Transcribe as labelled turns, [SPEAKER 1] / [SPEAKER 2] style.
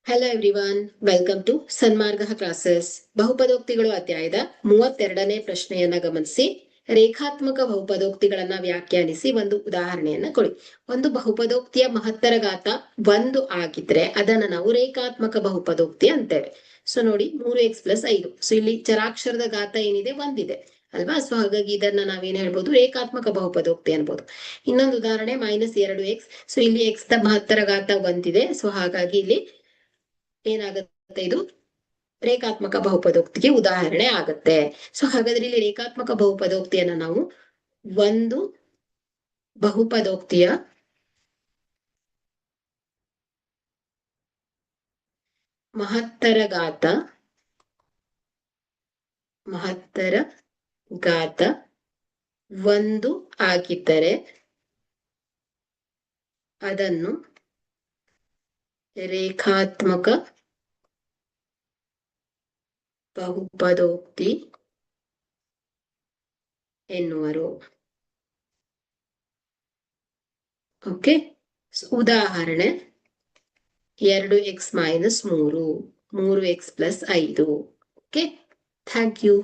[SPEAKER 1] Hello everyone, welcome to Sanmarga classes. ಬಹುಪದೋಕ್ತಿಗಳು ಅಧ್ಯಾಯದ 32ನೇ ಪ್ರಶ್ನೆಯನ್ನ ಗಮನಿಸಿ. ರೇಖಾತ್ಮಕ ಬಹುಪದೋಕ್ತಿಗಳನ್ನ ವ್ಯಾಖ್ಯಾನಿಸಿ ಒಂದು ಉದಾಹರಣೆಯನ್ನ ಕೊಡಿ. ಒಂದು ಬಹುಪದೋಕ್ತಿಯ ಮಹತ್ತರ ಘಾತ 1 ಆಗಿದ್ರೆ ಅದನ್ನ ನಾವು ರೇಖಾತ್ಮಕ ಬಹುಪದೋಕ್ತಿ ಅಂತೇವೆ. ಸೊ ನೋಡಿ, 3x+5. ಸೊ ಇಲ್ಲಿ ಚರಾಕ್ಷರದ ಘಾತ ಏನಿದೆ 1 ಇದೆ ಅಲ್ವಾ. ಸೊ ಹಾಗಾಗಿ ಇದನ್ನ ನಾವೇನ್ ಹೇಳ್ಬೋದು, ರೇಖಾತ್ಮಕ ಬಹುಪದೋಕ್ತಿ ಅನ್ಬೋದು. ಇನ್ನೊಂದು ಉದಾಹರಣೆ -2x. ಸೊ ಇಲ್ಲಿ x ದ ಮಹತ್ತರ ಘಾತ 1 ಇದೆ. ಸೊ ಹಾಗಾಗಿ ಇಲ್ಲಿ ಏನಾಗುತ್ತೆ, ಇದು ರೇಖಾತ್ಮಕ ಬಹುಪದೋಕ್ತಿಗೆ ಉದಾಹರಣೆ ಆಗತ್ತೆ. ಸೊ ಹಾಗಾದ್ರೆ ಇಲ್ಲಿ ರೇಖಾತ್ಮಕ ಬಹುಪದೋಕ್ತಿಯನ್ನ ನಾವು ಒಂದು ಬಹುಪದೋಕ್ತಿಯ ಮಹತ್ತರ ಘಾತ 1 ಆಗಿದ್ದರೆ ಅದನ್ನು ರೇಖಾತ್ಮಕ ಬಹುಪದೋಕ್ತಿ ಎನ್ನುವರು. ಓಕೆ, ಉದಾಹರಣೆ 2x - 3, 3x+5. Okay, thank you.